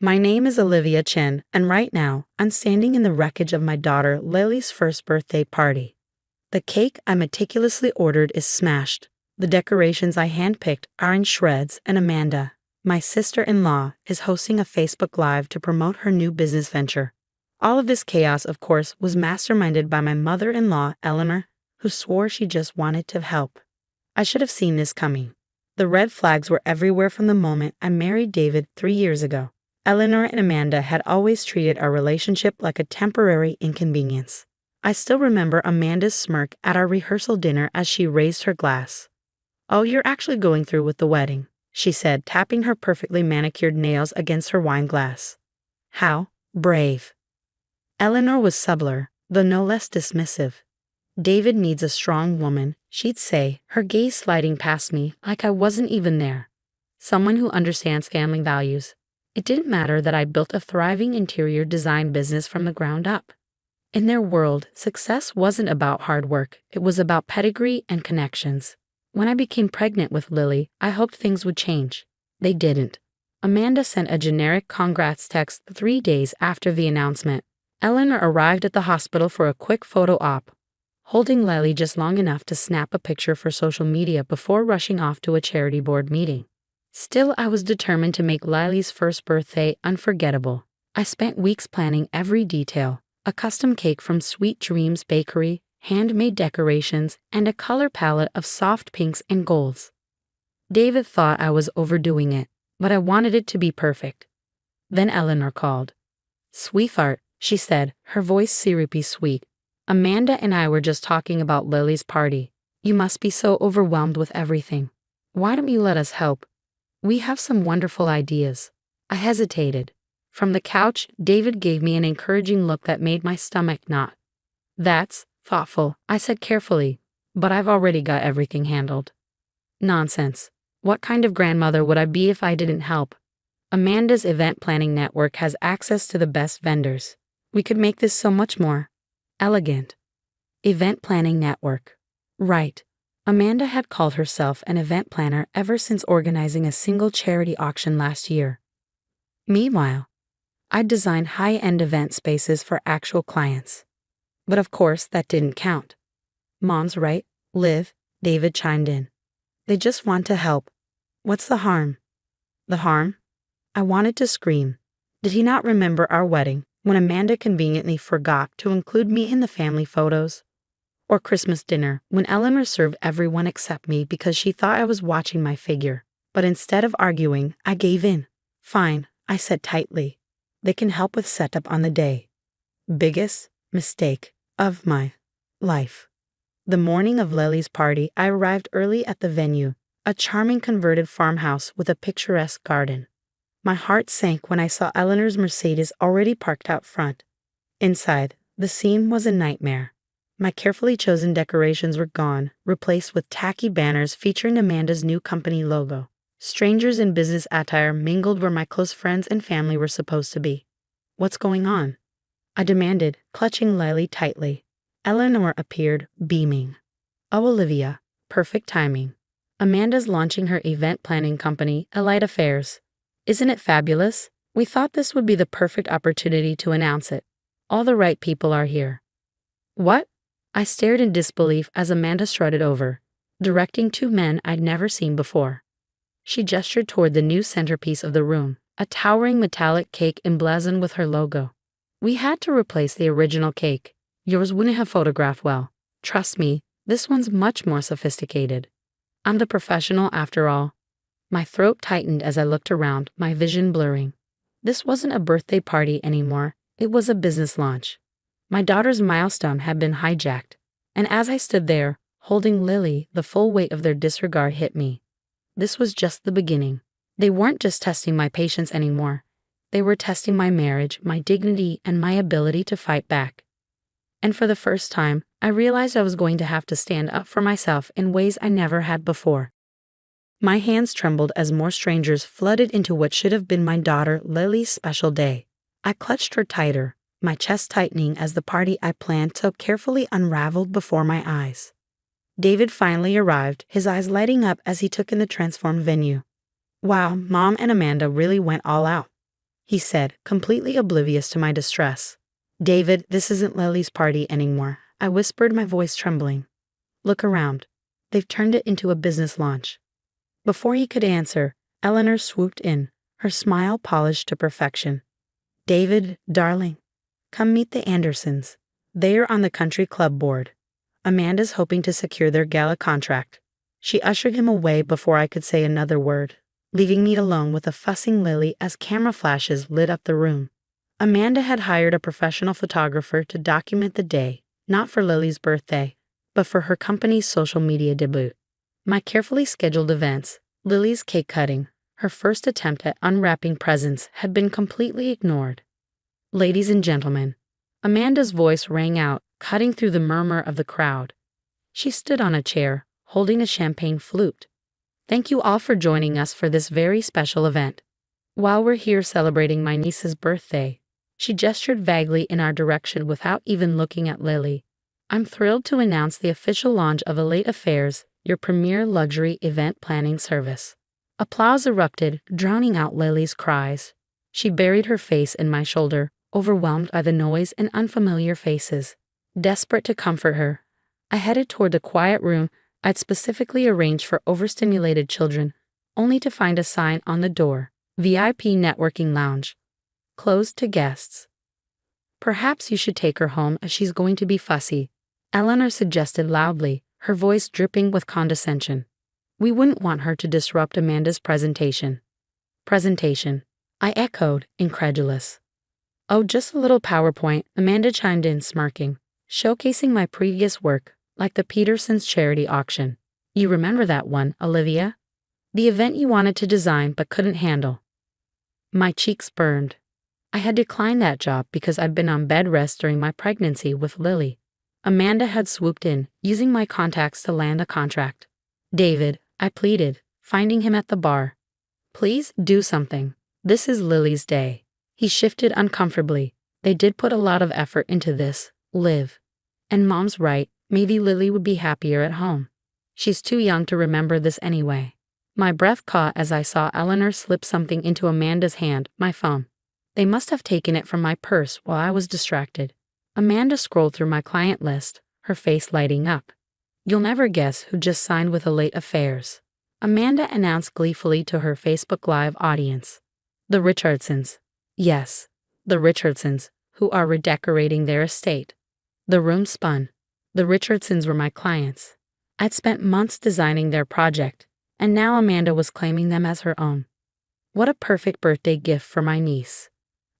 My name is Olivia Chen, and right now, I'm standing in the wreckage of my daughter Lily's first birthday party. The cake I meticulously ordered is smashed. The decorations I handpicked are in shreds, and Amanda, my sister-in-law, is hosting a Facebook Live to promote her new business venture. All of this chaos, of course, was masterminded by my mother-in-law, Eleanor, who swore she just wanted to help. I should have seen this coming. The red flags were everywhere from the moment I married David 3 years ago. Eleanor and Amanda had always treated our relationship like a temporary inconvenience. I still remember Amanda's smirk at our rehearsal dinner as she raised her glass. "Oh, you're actually going through with the wedding," she said, tapping her perfectly manicured nails against her wine glass. "How brave." Eleanor was subtler, though no less dismissive. "David needs a strong woman," she'd say, her gaze sliding past me like I wasn't even there. "Someone who understands family values." It didn't matter that I built a thriving interior design business from the ground up. In their world, success wasn't about hard work, it was about pedigree and connections. When I became pregnant with Lily, I hoped things would change. They didn't. Amanda sent a generic congrats text 3 days after the announcement. Eleanor arrived at the hospital for a quick photo op, holding Lily just long enough to snap a picture for social media before rushing off to a charity board meeting. Still, I was determined to make Lily's first birthday unforgettable. I spent weeks planning every detail: a custom cake from Sweet Dreams Bakery, handmade decorations, and a color palette of soft pinks and golds. David thought I was overdoing it, but I wanted it to be perfect. Then Eleanor called. "Sweetheart," she said, her voice syrupy sweet. "Amanda and I were just talking about Lily's party. You must be so overwhelmed with everything. Why don't you let us help? We have some wonderful ideas." I hesitated. From the couch, David gave me an encouraging look that made my stomach knot. "That's thoughtful," I said carefully, "but I've already got everything handled." "Nonsense. What kind of grandmother would I be if I didn't help? Amanda's event planning network has access to the best vendors. We could make this so much more elegant." Event planning network. Right. Amanda had called herself an event planner ever since organizing a single charity auction last year. Meanwhile, I'd designed high-end event spaces for actual clients. But of course, that didn't count. "Mom's right, Liv," David chimed in. "They just want to help. What's the harm?" The harm? I wanted to scream. Did he not remember our wedding, when Amanda conveniently forgot to include me in the family photos? Or Christmas dinner, when Eleanor served everyone except me because she thought I was watching my figure? But instead of arguing, I gave in. "Fine," I said tightly. "They can help with setup on the day." Biggest mistake of my life. The morning of Lily's party, I arrived early at the venue, a charming converted farmhouse with a picturesque garden. My heart sank when I saw Eleanor's Mercedes already parked out front. Inside, the scene was a nightmare. My carefully chosen decorations were gone, replaced with tacky banners featuring Amanda's new company logo. Strangers in business attire mingled where my close friends and family were supposed to be. "What's going on?" I demanded, clutching Lily tightly. Eleanor appeared, beaming. "Oh, Olivia, perfect timing. Amanda's launching her event planning company, Aita Affairs. Isn't it fabulous? We thought this would be the perfect opportunity to announce it. All the right people are here." "What?" I stared in disbelief as Amanda strutted over, directing two men I'd never seen before. She gestured toward the new centerpiece of the room, a towering metallic cake emblazoned with her logo. "We had to replace the original cake. Yours wouldn't have photographed well. Trust me, this one's much more sophisticated. I'm the professional after all." My throat tightened as I looked around, my vision blurring. This wasn't a birthday party anymore, it was a business launch. My daughter's milestone had been hijacked, and as I stood there, holding Lily, the full weight of their disregard hit me. This was just the beginning. They weren't just testing my patience anymore. They were testing my marriage, my dignity, and my ability to fight back. And for the first time, I realized I was going to have to stand up for myself in ways I never had before. My hands trembled as more strangers flooded into what should have been my daughter Lily's special day. I clutched her tighter, my chest tightening as the party I planned so carefully unraveled before my eyes. David finally arrived, his eyes lighting up as he took in the transformed venue. Wow, Mom and Amanda really went all out. he said, completely oblivious to my distress. David, this isn't Lily's party anymore, I whispered, my voice trembling. Look around. They've turned it into a business launch. Before he could answer, Eleanor swooped in, her smile polished to perfection. David, darling, come meet the Andersons. They're on the country club board. Amanda's hoping to secure their gala contract. She ushered him away before I could say another word, leaving me alone with a fussing Lily as camera flashes lit up the room. Amanda had hired a professional photographer to document the day, not for Lily's birthday, but for her company's social media debut. My carefully scheduled events, Lily's cake cutting, her first attempt at unwrapping presents, had been completely ignored. Ladies and gentlemen, Amanda's voice rang out, cutting through the murmur of the crowd. She stood on a chair, holding a champagne flute. Thank you all for joining us for this very special event. While we're here celebrating my niece's birthday, she gestured vaguely in our direction without even looking at Lily. I'm thrilled to announce the official launch of Aita Affairs, your premier luxury event planning service. Applause erupted, drowning out Lily's cries. She buried her face in my shoulder, overwhelmed by the noise and unfamiliar faces. Desperate to comfort her, I headed toward the quiet room I'd specifically arranged for overstimulated children, only to find a sign on the door, VIP Networking Lounge, closed to guests. Perhaps you should take her home if she's going to be fussy, Eleanor suggested loudly, her voice dripping with condescension. We wouldn't want her to disrupt Amanda's presentation. Presentation, I echoed, incredulous. Oh, just a little PowerPoint, Amanda chimed in, smirking, showcasing my previous work, like the Petersons charity auction. You remember that one, Olivia? The event you wanted to design but couldn't handle. My cheeks burned. I had declined that job because I'd been on bed rest during my pregnancy with Lily. Amanda had swooped in, using my contacts to land a contract. David, I pleaded, finding him at the bar. Please do something. This is Lily's day. He shifted uncomfortably. They did put a lot of effort into this, Liv. And Mom's right, maybe Lily would be happier at home. She's too young to remember this anyway. My breath caught as I saw Eleanor slip something into Amanda's hand, my phone. They must have taken it from my purse while I was distracted. Amanda scrolled through my client list, her face lighting up. You'll never guess who just signed with Aita Affairs, Amanda announced gleefully to her Facebook Live audience. The Richardsons. Yes, the Richardsons, who are redecorating their estate. The room spun. The Richardsons were my clients. I'd spent months designing their project, and now Amanda was claiming them as her own. What a perfect birthday gift for my niece.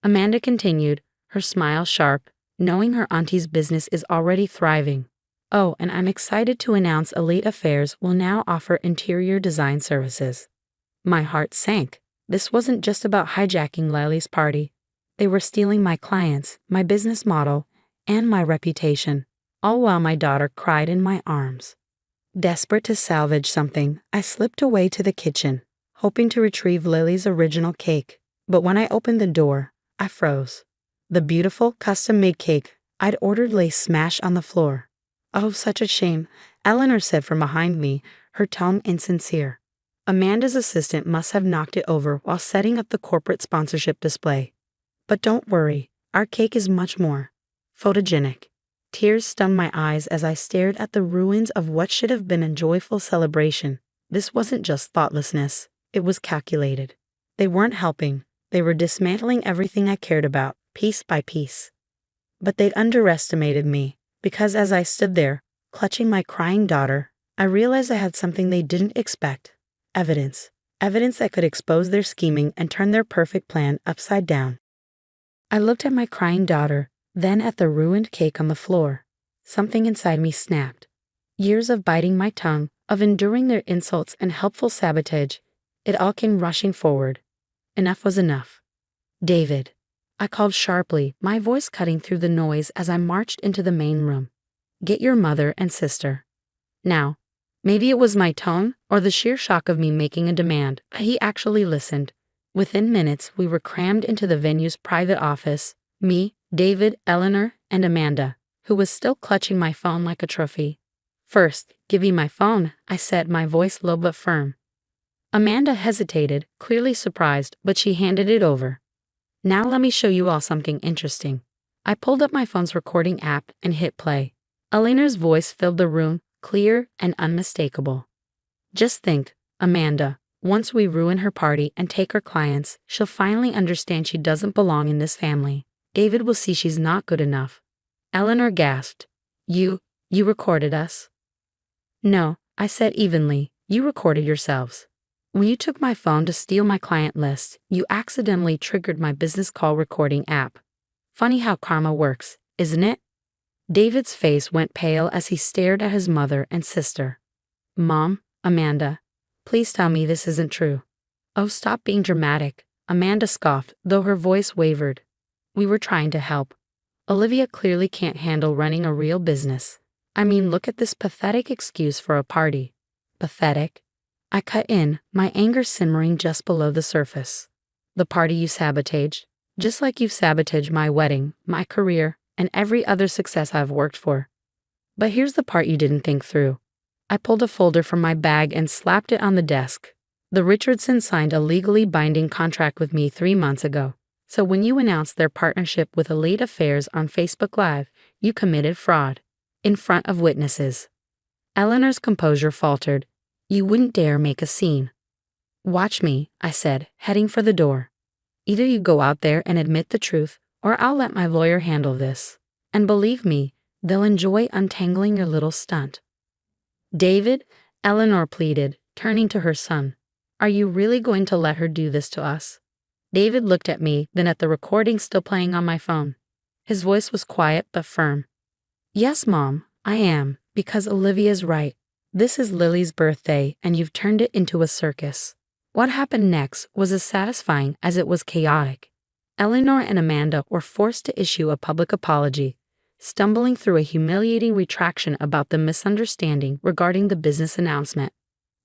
Amanda continued, her smile sharp, knowing her auntie's business is already thriving. Oh, and I'm excited to announce Aita Affairs will now offer interior design services. My heart sank. This wasn't just about hijacking Lily's party. They were stealing my clients, my business model, and my reputation, all while my daughter cried in my arms. Desperate to salvage something, I slipped away to the kitchen, hoping to retrieve Lily's original cake. But when I opened the door, I froze. The beautiful, custom-made cake I'd ordered lay smashed on the floor. Oh, such a shame, Eleanor said from behind me, her tone insincere. Amanda's assistant must have knocked it over while setting up the corporate sponsorship display. But don't worry, our cake is much more photogenic. Tears stung my eyes as I stared at the ruins of what should have been a joyful celebration. This wasn't just thoughtlessness, it was calculated. They weren't helping, they were dismantling everything I cared about, piece by piece. But they'd underestimated me, because as I stood there, clutching my crying daughter, I realized I had something they didn't expect. Evidence. Evidence that could expose their scheming and turn their perfect plan upside down. I looked at my crying daughter, then at the ruined cake on the floor. Something inside me snapped. Years of biting my tongue, of enduring their insults and helpful sabotage, it all came rushing forward. Enough was enough. David. I called sharply, my voice cutting through the noise as I marched into the main room. Get your mother and sister. Now, maybe it was my tone or the sheer shock of me making a demand, but he actually listened. Within minutes, we were crammed into the venue's private office, me, David, Eleanor, and Amanda, who was still clutching my phone like a trophy. First, give me my phone, I said, my voice low but firm. Amanda hesitated, clearly surprised, but she handed it over. Now let me show you all something interesting. I pulled up my phone's recording app and hit play. Eleanor's voice filled the room, clear and unmistakable. Just think, Amanda, once we ruin her party and take her clients, she'll finally understand she doesn't belong in this family. David will see she's not good enough. Eleanor gasped. You recorded us? No, I said evenly, you recorded yourselves. When you took my phone to steal my client list, you accidentally triggered my business call recording app. Funny how karma works, isn't it? David's face went pale as he stared at his mother and sister. Mom, Amanda, please tell me this isn't true. Oh, stop being dramatic, Amanda scoffed, though her voice wavered. We were trying to help. Olivia clearly can't handle running a real business. I mean, look at this pathetic excuse for a party. Pathetic? I cut in, my anger simmering just below the surface. The party you sabotage, just like you've sabotaged my wedding, my career, and every other success I've worked for. But here's the part you didn't think through. I pulled a folder from my bag and slapped it on the desk. The Richardsons signed a legally binding contract with me 3 months ago. So when you announced their partnership with Elite Affairs on Facebook Live, you committed fraud. In front of witnesses. Eleanor's composure faltered. You wouldn't dare make a scene. Watch me, I said, heading for the door. Either you go out there and admit the truth, or I'll let my lawyer handle this. And believe me, they'll enjoy untangling your little stunt. David, Eleanor pleaded, turning to her son. Are you really going to let her do this to us? David looked at me, then at the recording still playing on my phone. His voice was quiet but firm. Yes, Mom, I am, because Olivia's right. This is Lily's birthday, and you've turned it into a circus. What happened next was as satisfying as it was chaotic. Eleanor and Amanda were forced to issue a public apology, stumbling through a humiliating retraction about the misunderstanding regarding the business announcement.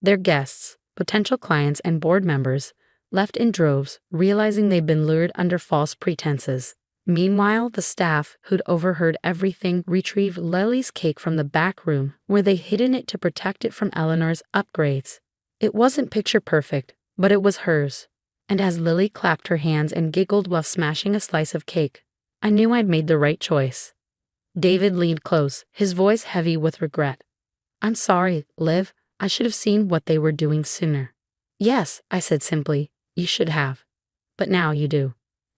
Their guests, potential clients, and board members left in droves, realizing they'd been lured under false pretenses. Meanwhile, the staff, who'd overheard everything, retrieved Lily's cake from the back room, where they'd hidden it to protect it from Eleanor's upgrades. It wasn't picture perfect, but it was hers. And as Lily clapped her hands and giggled while smashing a slice of cake, I knew I'd made the right choice. David leaned close, his voice heavy with regret. I'm sorry, Liv. I should have seen what they were doing sooner. Yes, I said simply, you should have. But now you do.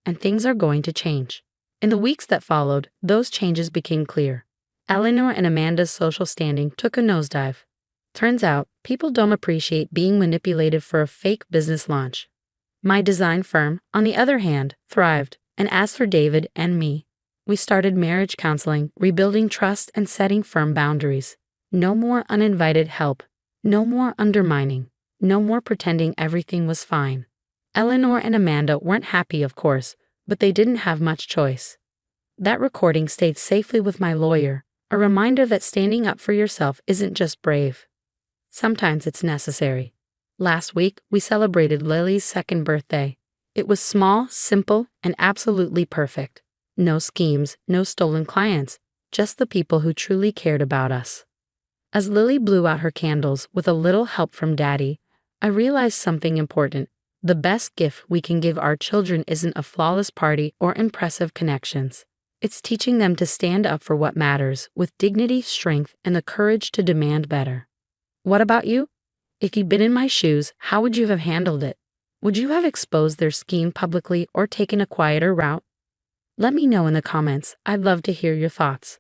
And things are going to change. In the weeks that followed, those changes became clear. Eleanor and Amanda's social standing took a nosedive. Turns out, people don't appreciate being manipulated for a fake business launch. My design firm, on the other hand, thrived, and as for David and me, we started marriage counseling, rebuilding trust, and setting firm boundaries. No more uninvited help. No more undermining. No more pretending everything was fine. Eleanor and Amanda weren't happy, of course, but they didn't have much choice. That recording stayed safely with my lawyer, a reminder that standing up for yourself isn't just brave. Sometimes it's necessary. Last week, we celebrated Lily's 2nd birthday. It was small, simple, and absolutely perfect. No schemes, no stolen clients, just the people who truly cared about us. As Lily blew out her candles with a little help from Daddy, I realized something important. The best gift we can give our children isn't a flawless party or impressive connections. It's teaching them to stand up for what matters with dignity, strength, and the courage to demand better. What about you? If you'd been in my shoes, how would you have handled it? Would you have exposed their scheme publicly or taken a quieter route? Let me know in the comments. I'd love to hear your thoughts.